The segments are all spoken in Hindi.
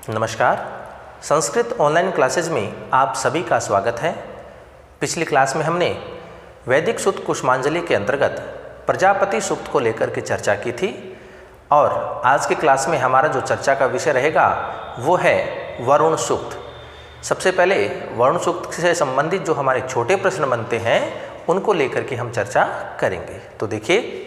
नमस्कार। संस्कृत ऑनलाइन क्लासेज में आप सभी का स्वागत है। पिछली क्लास में हमने वैदिक सूक्त कुसुमांजलि के अंतर्गत प्रजापति सूक्त को लेकर के चर्चा की थी और आज की क्लास में हमारा जो चर्चा का विषय रहेगा वो है वरुण सूक्त। सबसे पहले वरुण सूक्त से संबंधित जो हमारे छोटे प्रश्न बनते हैं उनको लेकर के हम चर्चा करेंगे। तो देखिए,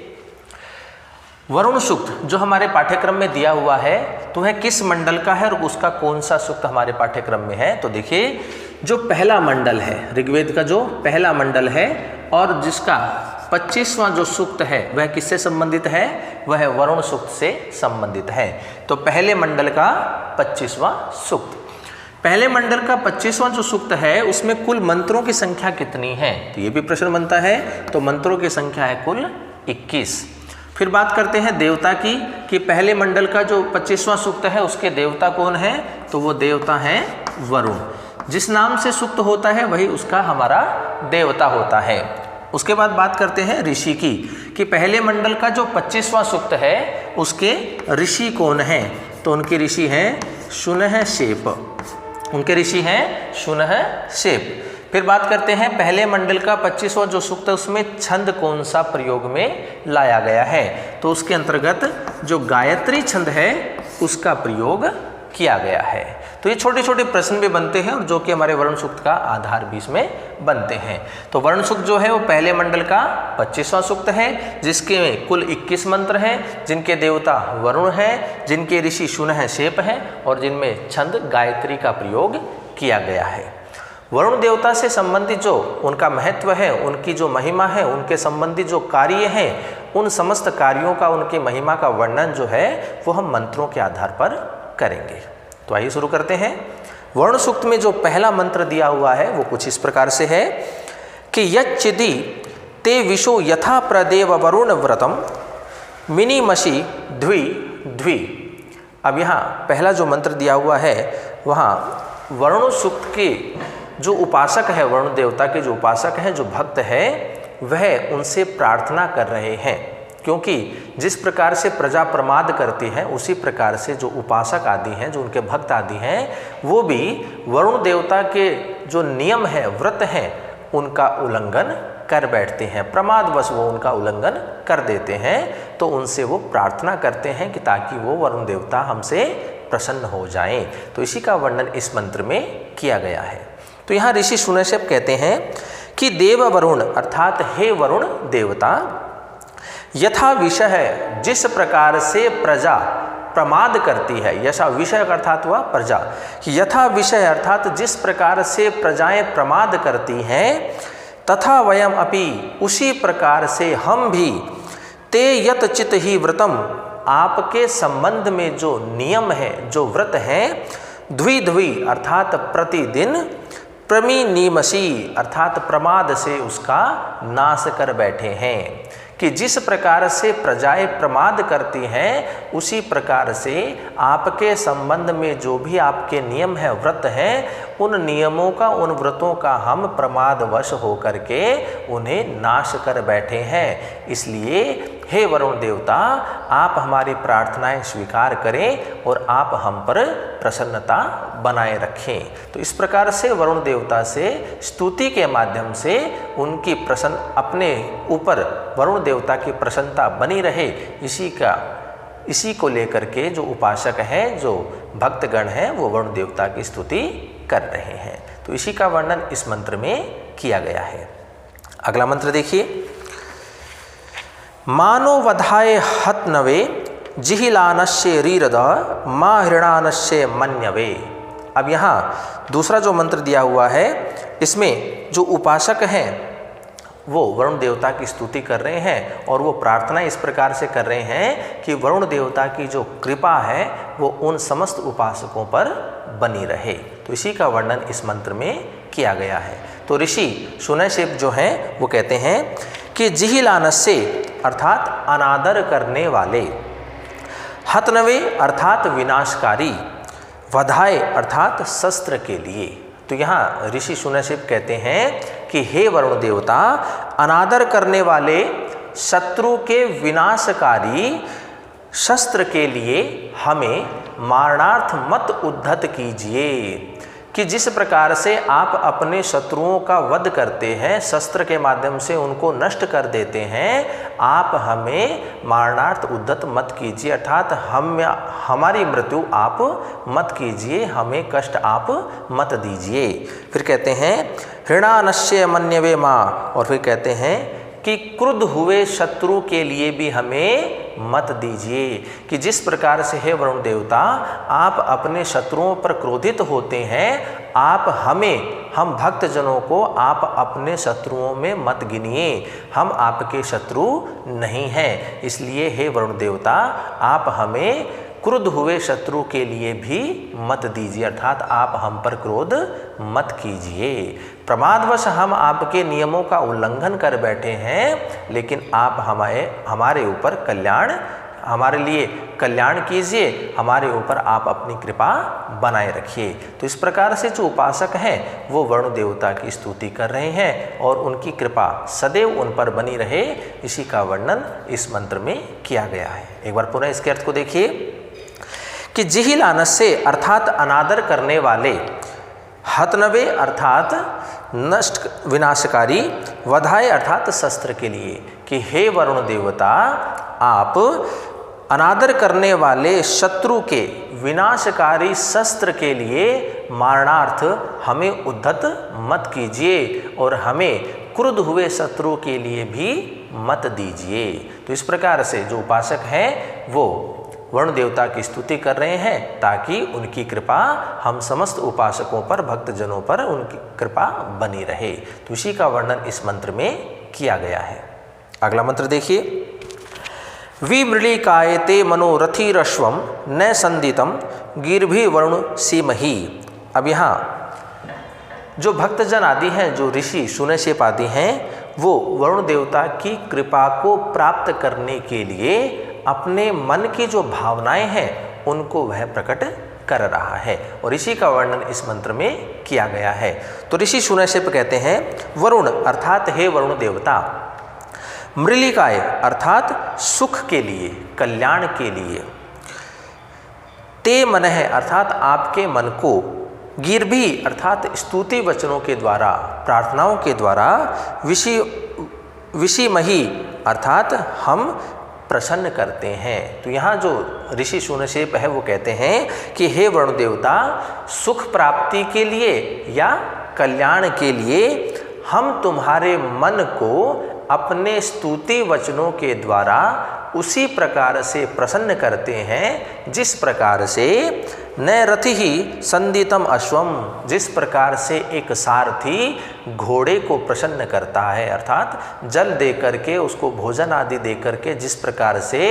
वरुण सूक्त जो हमारे पाठ्यक्रम में दिया हुआ है तो वह किस मंडल का है और उसका कौन सा सूक्त हमारे पाठ्यक्रम में है। तो देखिए, जो पहला मंडल है ऋग्वेद का, जो पहला मंडल है और जिसका 25वां जो सूक्त है वह किससे संबंधित है, वह वरुण सूक्त से संबंधित है। तो पहले मंडल का 25वां सूक्त, पहले मंडल का 25वां जो सूक्त है उसमें कुल मंत्रों की संख्या कितनी है, तो ये भी प्रश्न बनता है। तो मंत्रों की संख्या है कुल 21। फिर बात करते हैं देवता की कि पहले मंडल का जो 25वां सूक्त है उसके देवता कौन है, तो वो देवता है वरुण। जिस नाम से सूक्त होता है वही उसका हमारा देवता होता है। उसके बाद बात करते हैं ऋषि की कि पहले मंडल का जो 25वां सूक्त है उसके ऋषि कौन हैं, तो उनके ऋषि हैं शूनःशेप, उनके ऋषि हैं शूनःशेप। फिर बात करते हैं पहले मंडल का 25वां जो सूक्त है उसमें छंद कौन सा प्रयोग में लाया गया है, तो उसके अंतर्गत जो गायत्री छंद है उसका प्रयोग किया गया है। तो ये छोटे छोटे प्रश्न भी बनते हैं और जो कि हमारे वरुण सूक्त का आधार भी इसमें बनते हैं। तो वरुण सूक्त जो है वो पहले मंडल का 25वां सूक्त है जिसके कुल 21 मंत्र हैं, जिनके देवता वरुण हैं, जिनके ऋषि शूनःशेप हैं और जिनमें छंद गायत्री का प्रयोग किया गया है। वरुण देवता से संबंधित जो उनका महत्व है, उनकी जो महिमा है, उनके संबंधित जो कार्य हैं, उन समस्त कार्यों का, उनकी महिमा का वर्णन जो है वो हम मंत्रों के आधार पर करेंगे। तो आइए शुरू करते हैं। वरुण सूक्त में जो पहला मंत्र दिया हुआ है वो कुछ इस प्रकार से है कि यच्चिदि ते विशो यथा प्रदेव वरुण व्रतम मिनिमषि द्वि द्वि। अब यहाँ पहला जो मंत्र दिया हुआ है वहाँ वरुण सूक्त के जो उपासक है, वरुण देवता के जो उपासक हैं, जो भक्त है, वह उनसे प्रार्थना कर रहे हैं, क्योंकि जिस प्रकार से प्रजा प्रमाद करती है उसी प्रकार से जो उपासक आदि हैं, जो उनके भक्त आदि हैं, वो भी वरुण देवता के जो नियम है, व्रत हैं, उनका उल्लंघन कर बैठते हैं, प्रमादवश वो उनका उल्लंघन कर देते हैं। तो उनसे वो प्रार्थना करते हैं कि ताकि वो वरुण देवता हमसे प्रसन्न हो जाएं। तो इसी का वर्णन इस मंत्र में किया गया है। तो यहाँ ऋषि शूनःशेप कहते हैं कि देव वरुण अर्थात हे वरुण देवता, यथा विषय है, जिस प्रकार से प्रजा प्रमाद करती है, यशा विषय अर्थात हुआ प्रजा, यथा विषय अर्थात जिस प्रकार से प्रजाएं प्रमाद करती हैं, तथा वयम अपि उसी प्रकार से हम भी ते यत चित ही व्रतम आपके संबंध में जो नियम है, जो व्रत है, द्वि द्वि अर्थात प्रतिदिन, प्रमिनिमषि अर्थात प्रमाद से उसका नाश कर बैठे हैं। कि जिस प्रकार से प्रजाएं प्रमाद करती हैं उसी प्रकार से आपके संबंध में जो भी आपके नियम है, व्रत हैं, उन नियमों का, उन व्रतों का हम प्रमादवश होकर के उन्हें नाश कर बैठे हैं। इसलिए हे वरुण देवता, आप हमारी प्रार्थनाएं स्वीकार करें और आप हम पर प्रसन्नता बनाए रखें। तो इस प्रकार से वरुण देवता से स्तुति के माध्यम से उनकी अपने ऊपर वरुण देवता की प्रसन्नता बनी रहे, इसी को लेकर के जो उपासक हैं, जो भक्तगण हैं, वो वरुण देवता की स्तुति कर रहे हैं। तो इसी का वर्णन इस मंत्र में किया गया है। अगला मंत्र देखिए, मानो वधाय हतनवे जिहिलानश्य रीरद मा हृणानश्य मन्यवे। अब यहाँ दूसरा जो मंत्र दिया हुआ है इसमें जो उपासक हैं वो वरुण देवता की स्तुति कर रहे हैं और वो प्रार्थना इस प्रकार से कर रहे हैं कि वरुण देवता की जो कृपा है वो उन समस्त उपासकों पर बनी रहे। तो इसी का वर्णन इस मंत्र में किया गया है। तो ऋषि शूनःशेप जो हैं वो कहते हैं कि जिहिलानस्य अर्थात अनादर करने वाले, हतनवे अर्थात विनाशकारी, वधाय अर्थात शस्त्र के लिए। तो यहाँ ऋषि शूनःशेप कहते हैं कि हे वरुण देवता, अनादर करने वाले, शत्रु के विनाशकारी शस्त्र के लिए हमें मारणार्थ मत उद्धत कीजिए, कि जिस प्रकार से आप अपने शत्रुओं का वध करते हैं, शस्त्र के माध्यम से उनको नष्ट कर देते हैं, आप हमें मारणार्थ उद्धत मत कीजिए, अर्थात हमारी मृत्यु आप मत कीजिए, हमें कष्ट आप मत दीजिए। फिर कहते हैं हृणानश्य मन्यवे माँ, और फिर कहते हैं कि क्रुद्ध हुए शत्रु के लिए भी हमें मत दीजिए, कि जिस प्रकार से हे वरुण देवता आप अपने शत्रुओं पर क्रोधित होते हैं, आप हम भक्त जनों को आप अपने शत्रुओं में मत गिनिए, हम आपके शत्रु नहीं हैं। इसलिए हे वरुण देवता आप हमें क्रुद्ध हुए शत्रु के लिए भी मत दीजिए, अर्थात आप हम पर क्रोध मत कीजिए। प्रमादवश हम आपके नियमों का उल्लंघन कर बैठे हैं, लेकिन आप हमारे ऊपर हमारे लिए कल्याण कीजिए, हमारे ऊपर आप अपनी कृपा बनाए रखिए। तो इस प्रकार से जो उपासक हैं वो वरुण देवता की स्तुति कर रहे हैं और उनकी कृपा सदैव उन पर बनी रहे, इसी का वर्णन इस मंत्र में किया गया है। एक बार पुनः इसके अर्थ को देखिए कि जिहिलानस्य अर्थात अनादर करने वाले, हतनवे अर्थात नष्ट विनाशकारी, वधाय अर्थात शस्त्र के लिए, कि हे वरुण देवता आप अनादर करने वाले शत्रु के विनाशकारी शस्त्र के लिए मारणार्थ हमें उद्धत मत कीजिए और हमें क्रुद्ध हुए शत्रु के लिए भी मत दीजिए। तो इस प्रकार से जो उपासक हैं वो वरुण देवता की स्तुति कर रहे हैं ताकि उनकी कृपा हम समस्त उपासकों पर, भक्तजनों पर उनकी कृपा बनी रहे। तो इसी का वर्णन इस मंत्र में किया गया है। अगला मंत्र देखिए, विमृलिकायते मनोरथिरश्वम न संदितम गिरभि वरुण सीमहि। अब यहाँ जो भक्तजन आदि हैं, जो ऋषि सुनशेप आदि हैं, वो वरुण देवता की कृपा को प्राप्त करने के लिए अपने मन की जो भावनाएं हैं उनको वह प्रकट कर रहा है और इसी का वर्णन इस मंत्र में किया गया है। तो ऋषि सुनशेप कहते हैं वरुण अर्थात हे वरुण देवता, मृलिकाय अर्थात सुख के लिए, कल्याण के लिए, ते मन है अर्थात आपके मन को, गिरभी अर्थात स्तुति वचनों के द्वारा, प्रार्थनाओं के द्वारा, विषिमहि अर्थात हम प्रसन्न करते हैं। तो यहाँ जो ऋषि सुनशेप है वो कहते हैं कि हे वरुण देवता, सुख प्राप्ति के लिए या कल्याण के लिए हम तुम्हारे मन को अपने स्तुति वचनों के द्वारा उसी प्रकार से प्रसन्न करते हैं जिस प्रकार से न रथि ही संदितम अश्वम, जिस प्रकार से एक सारथी घोड़े को प्रसन्न करता है, अर्थात जल दे करके उसको भोजन आदि दे करके जिस प्रकार से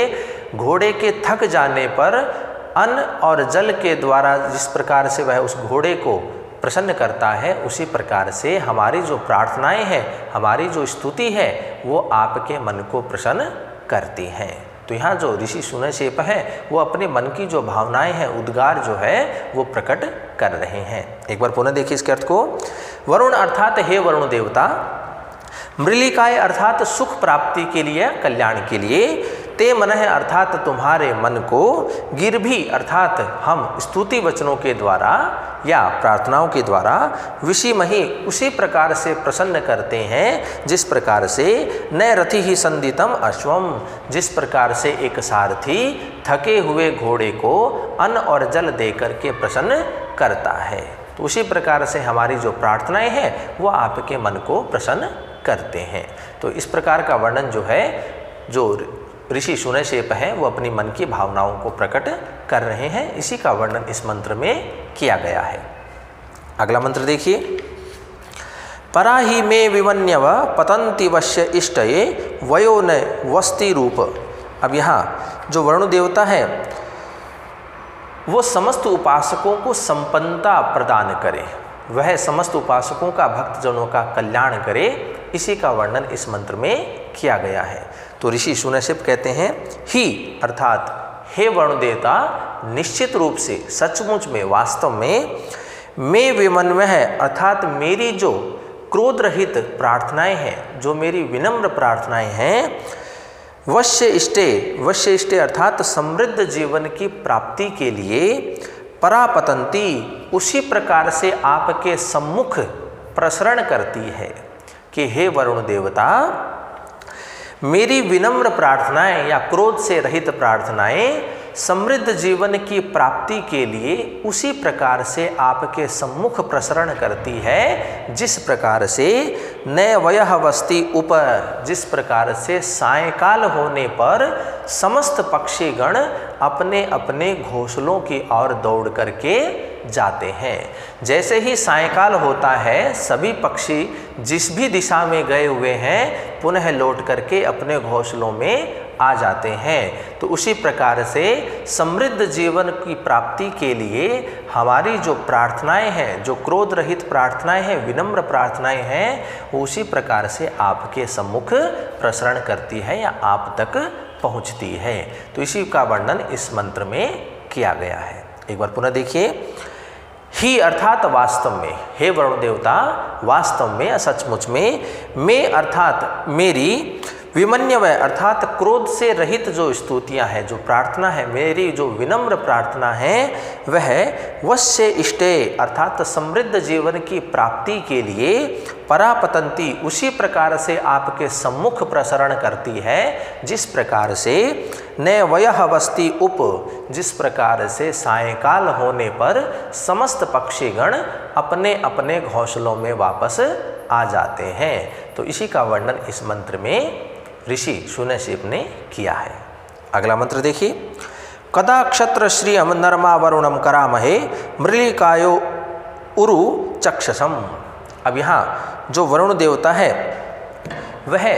घोड़े के थक जाने पर अन्न और जल के द्वारा जिस प्रकार से वह उस घोड़े को प्रसन्न करता है, उसी प्रकार से हमारी जो प्रार्थनाएं हैं, हमारी जो स्तुति है वो आपके मन को प्रसन्न करती हैं। तो यहाँ जो ऋषि सुनशेप है वो अपने मन की जो भावनाएं हैं, उद्गार जो है वो प्रकट कर रहे हैं। एक बार पुनः देखिए इसके अर्थ को, वरुण अर्थात हे वरुण देवता, मृलिकाय अर्थात सुख प्राप्ति के लिए, कल्याण के लिए, ते मन है अर्थात तुम्हारे मन को, गिरभी अर्थात हम स्तुति वचनों के द्वारा या प्रार्थनाओं के द्वारा, विषिमहि उसी प्रकार से प्रसन्न करते हैं जिस प्रकार से न रथि ही संदितम अश्वम, जिस प्रकार से एक सारथी थके हुए घोड़े को अन्न और जल दे करके प्रसन्न करता है। तो उसी प्रकार से हमारी जो प्रार्थनाएं हैं वो आपके मन को प्रसन्न करते हैं। तो इस प्रकार का वर्णन जो है, जो ऋषि सुनशेप हैं वो अपनी मन की भावनाओं को प्रकट कर रहे हैं, इसी का वर्णन इस मंत्र में किया गया है। अगला मंत्र देखिए, पराहि में विवन्यव पतंति वश्य इष्टये वयो न वस्ति रूप। अब यहाँ जो वरुण देवता है वो समस्त उपासकों को संपन्नता प्रदान करे, वह समस्त उपासकों का, भक्तजनों का कल्याण करे, इसी का वर्णन इस मंत्र में किया गया है। तो ऋषि सुनशेप कहते हैं ही अर्थात हे वरुण देवता, निश्चित रूप से, सचमुच में, वास्तव में विमन्वय है अर्थात मेरी जो क्रोध रहित प्रार्थनाएं हैं, जो मेरी विनम्र प्रार्थनाएं हैं, वश्य इष्टे अर्थात समृद्ध जीवन की प्राप्ति के लिए परापतंती उसी प्रकार से आपके सम्मुख प्रसरण करती है कि हे वरुण देवता, मेरी विनम्र प्रार्थनाएं या क्रोध से रहित प्रार्थनाएं समृद्ध जीवन की प्राप्ति के लिए उसी प्रकार से आपके सम्मुख प्रसरण करती है जिस प्रकार से नैवयः वस्ति उप, जिस प्रकार से सायंकाल होने पर समस्त पक्षीगण अपने अपने घोंसलों की ओर दौड़ करके जाते हैं। जैसे ही सायंकाल होता है सभी पक्षी जिस भी दिशा में गए हुए हैं पुनः लौट करके अपने घोंसलों में आ जाते हैं। तो उसी प्रकार से समृद्ध जीवन की प्राप्ति के लिए हमारी जो प्रार्थनाएं हैं, जो क्रोध रहित प्रार्थनाएं हैं, विनम्र प्रार्थनाएं हैं, वो उसी प्रकार से आपके सम्मुख प्रसरण करती है या आप तक पहुंचती है। तो इसी का वर्णन इस मंत्र में किया गया है। एक बार पुनः देखिए, ही अर्थात वास्तव में, हे वरुण देवता वास्तव में, सचमुच में, मैं अर्थात मेरी, विमन्यवय अर्थात क्रोध से रहित जो स्तुतियां हैं, जो प्रार्थना है, मेरी जो विनम्र प्रार्थना है वह वश्य इष्टे अर्थात समृद्ध जीवन की प्राप्ति के लिए परापतंती उसी प्रकार से आपके सम्मुख प्रसरण करती है जिस प्रकार से नैवयः वस्ति उप, जिस प्रकार से सायंकाल होने पर समस्त पक्षीगण अपने अपने घोंसलों में वापस आ जाते हैं। तो इसी का वर्णन इस मंत्र में ऋषि शून्यसेप ने किया है। अगला मंत्र देखिए, कदा क्षत्र श्रियम नरमा वरुणम करामहे मृलिकायो उरु चक्षसम। अब यहाँ जो वरुण देवता है वह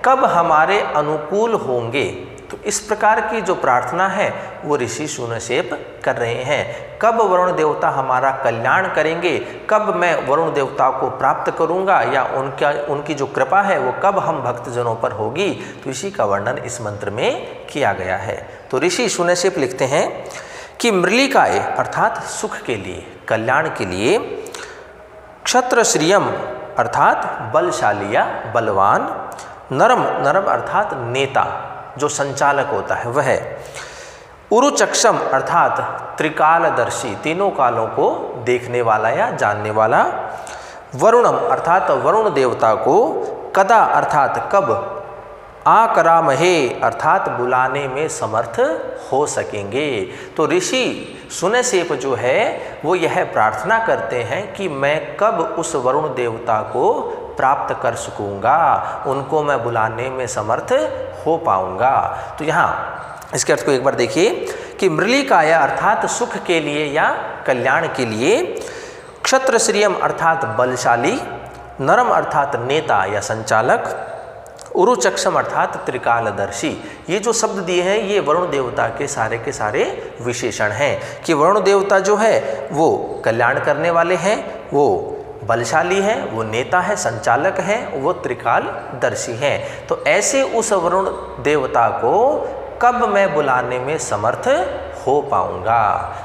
कब हमारे अनुकूल होंगे, तो इस प्रकार की जो प्रार्थना है वो ऋषि शून्यसेप कर रहे हैं। कब वरुण देवता हमारा कल्याण करेंगे, कब मैं वरुण देवता को प्राप्त करूंगा या उनकी जो कृपा है वो कब हम भक्तजनों पर होगी, तो इसी का वर्णन इस मंत्र में किया गया है। तो ऋषि शून्यसेप लिखते हैं कि मृलिकाए अर्थात सुख के लिए, कल्याण के लिए, क्षत्र श्रियम अर्थात बलशाली या बलवान, नरम अर्थात नेता जो संचालक होता है वह, उरुचक्षम अर्थात त्रिकालदर्शी तीनों कालों को देखने वाला या जानने वाला, वरुणम अर्थात वरुण देवता को, कदा अर्थात कब, आकरामहे अर्थात बुलाने में समर्थ हो सकेंगे। तो ऋषि शून्यसेप जो है वो यह प्रार्थना करते हैं कि मैं कब उस वरुण देवता को प्राप्त कर सकूंगा, उनको मैं बुलाने में समर्थ हो पाऊंगा। तो यहाँ इसके अर्थ को एक बार देखिए कि मृलिकाया अर्थात सुख के लिए या कल्याण के लिए, क्षत्र श्रियम अर्थात बलशाली, नरम अर्थात नेता या संचालक, उरुचक्षम अर्थात त्रिकालदर्शी। ये जो शब्द दिए हैं ये वरुण देवता के सारे विशेषण हैं कि वरुण देवता जो है वो कल्याण करने वाले हैं, वो बलशाली है, वो नेता है, संचालक है, वो त्रिकालदर्शी हैं। तो ऐसे उस वरुण देवता को कब मैं बुलाने में समर्थ हो पाऊंगा।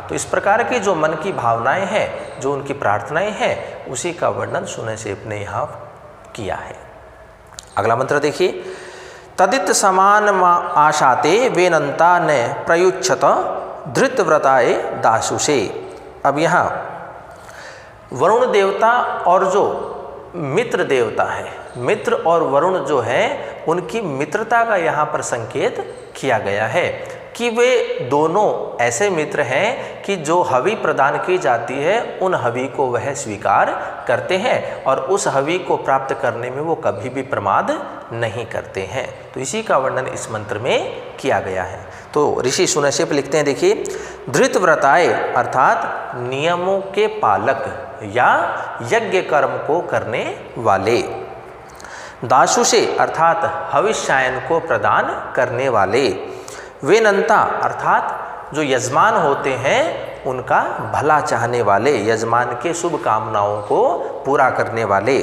तो इस प्रकार की जो मन की भावनाएं हैं, जो उनकी प्रार्थनाएं हैं, उसी का वर्णन शून्यसेप ने यहाँ किया है। अगला मंत्र देखिए, तदित समान आशाते वेनंता न प्रयुच्छत धृतव्रताए दासुषे। अब यहाँ वरुण देवता और जो मित्र देवता है, मित्र और वरुण जो है उनकी मित्रता का यहाँ पर संकेत किया गया है कि वे दोनों ऐसे मित्र हैं कि जो हवि प्रदान की जाती है उन हवि को वह स्वीकार करते हैं और उस हवि को प्राप्त करने में वो कभी भी प्रमाद नहीं करते हैं। तो इसी का वर्णन इस मंत्र में किया गया है। तो ऋषि शून्यसेप लिखते हैं, देखिए, धृतव्रताए अर्थात नियमों के पालक या यज्ञ कर्म को करने वाले, दासुषे अर्थात हविष्यायन को प्रदान करने वाले, वेनंता अर्थात जो यजमान होते हैं उनका भला चाहने वाले, यजमान के शुभ कामनाओं को पूरा करने वाले।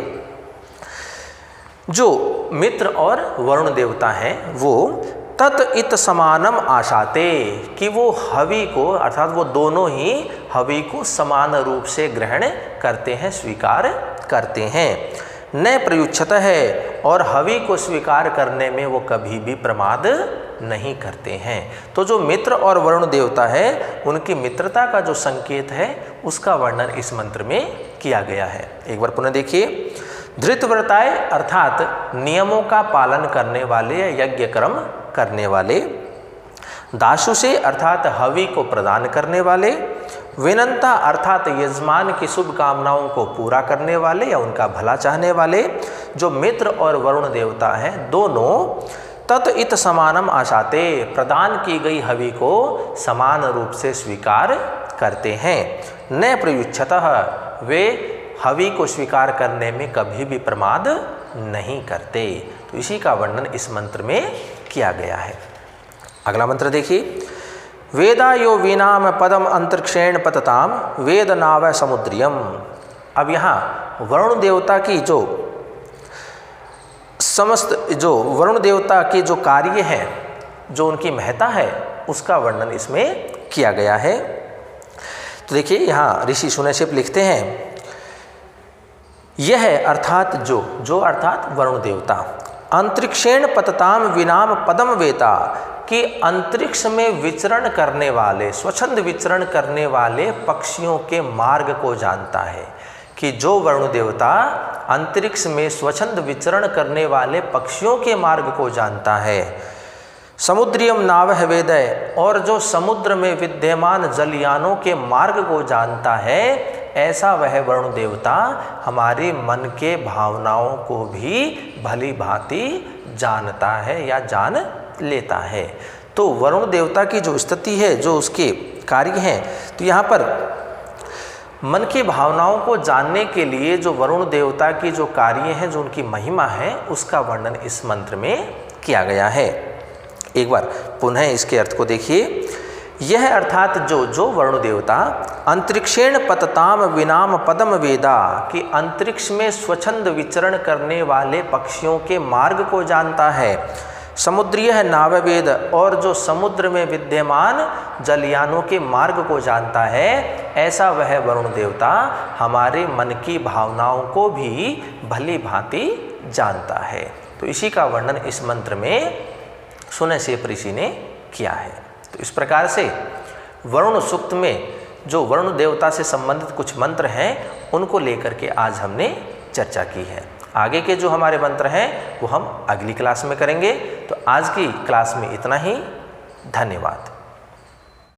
जो मित्र और वरुण देवता हैं वो तत् इत समानम आशाते कि वो हवि को अर्थात वो दोनों ही हवि को समान रूप से ग्रहण करते हैं, स्वीकार करते हैं। न प्रयुच्छत है और हवि को स्वीकार करने में वो कभी भी प्रमाद नहीं करते हैं। तो जो मित्र और वरुण देवता है उनकी मित्रता का जो संकेत है उसका वर्णन इस मंत्र में किया गया है। एक बार पुनः देखिए, धृतव्रताय अर्थात नियमों का पालन करने वाले या यज्ञ कर्म करने वाले, दाशु से अर्थात हवि को प्रदान करने वाले, विनंता अर्थात यजमान की शुभ कामनाओं को पूरा करने वाले या उनका भला चाहने वाले जो मित्र और वरुण देवता हैं दोनों तत् इत समानम आशाते प्रदान की गई हवि को समान रूप से स्वीकार करते हैं। न प्रयुच्छतः वे हवि को स्वीकार करने में कभी भी प्रमाद नहीं करते। तो इसी का वर्णन इस मंत्र में किया गया है। अगला मंत्र देखिए, वेदा यो वीनाम पदम अंतरिक्षेण पतताम वेद नाव समुद्रियम। अब यहाँ वरुण देवता की जो वरुण देवता के जो कार्य है, जो उनकी महत्ता है, उसका वर्णन इसमें किया गया है। तो देखिए यहाँ ऋषि सुनैसिप लिखते हैं, यह अर्थात जो अर्थात वरुण देवता अंतरिक्षेण पतताम विनाम पदम वेता कि अंतरिक्ष में विचरण करने वाले, स्वच्छंद विचरण करने वाले पक्षियों के मार्ग को जानता है। कि जो वरुण देवता अंतरिक्ष में स्वच्छंद विचरण करने वाले पक्षियों के मार्ग को जानता है। समुद्रियम नावह वेदय, और जो समुद्र में विद्यमान जलयानों के मार्ग को जानता है, ऐसा वह वरुण देवता हमारे मन के भावनाओं को भी भली भांति जानता है या जान लेता है। तो वरुण देवता की जो स्थिति है, जो उसके कार्य हैं, तो यहाँ पर मन की भावनाओं को जानने के लिए जो वरुण देवता की जो कार्य हैं, जो उनकी महिमा है, उसका वर्णन इस मंत्र में किया गया है। एक बार पुनः इसके अर्थ को देखिए, यह अर्थात जो वरुण देवता अंतरिक्षेण पतताम विनाम पदम वेदा कि अंतरिक्ष में स्वच्छंद विचरण करने वाले पक्षियों के मार्ग को जानता है। समुद्रीय नाववेद, और जो समुद्र में विद्यमान जलयानों के मार्ग को जानता है, ऐसा वह वरुण देवता हमारे मन की भावनाओं को भी भली भांति जानता है। तो इसी का वर्णन इस मंत्र में सुनैसिप ऋषि ने किया है। तो इस प्रकार से वरुण सूक्त में जो वरुण देवता से संबंधित कुछ मंत्र हैं, उनको लेकर के आज हमने चर्चा की है। आगे के जो हमारे मंत्र हैं वो हम अगली क्लास में करेंगे। तो आज की क्लास में इतना ही। धन्यवाद।